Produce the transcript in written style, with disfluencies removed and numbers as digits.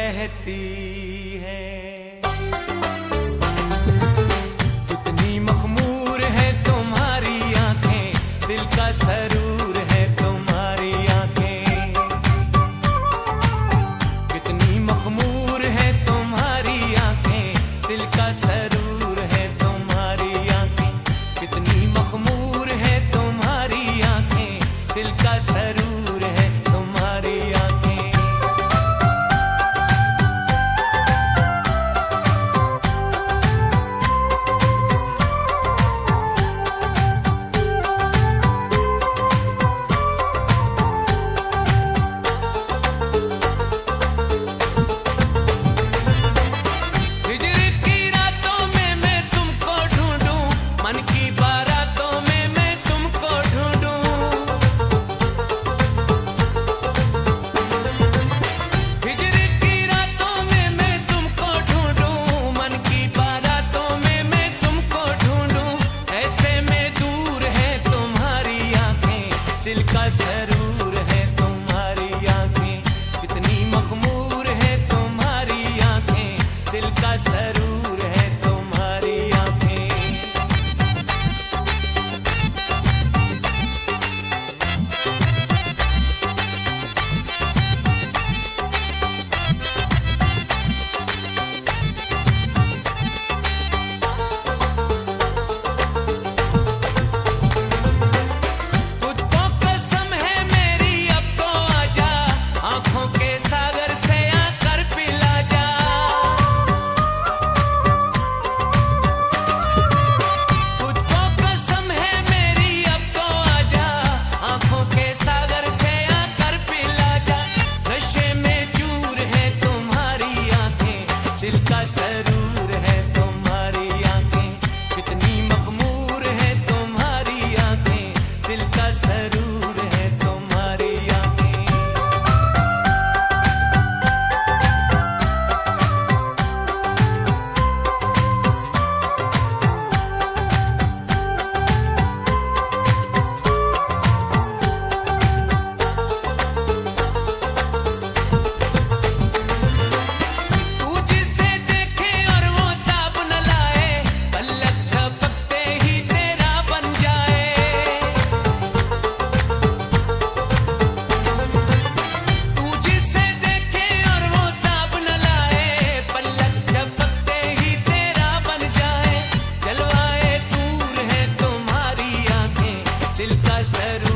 कहती है। कितनी मखमूर है तुम्हारी आंखें, दिल का सरूर है तुम्हारी आंखें। कितनी मखमूर है तुम्हारी आंखें, दिल का सरूर है तुम्हारी आंखें। कितनी मखमूर है तुम्हारी आंखें, दिल का सरूर है तुम्हारी आंखें। दिल का सरूर है तुम्हारी आंखें, कितनी मखमूर है तुम्हारी आंखें, दिल का सरूर है तुम्हारी आंखें। दिल का सरूर है तुम्हारी आंखें, कितनी मखमूर है तुम्हारी आंखें, दिल का सरूर है तुम्हारी आंखें। दिल का सरूर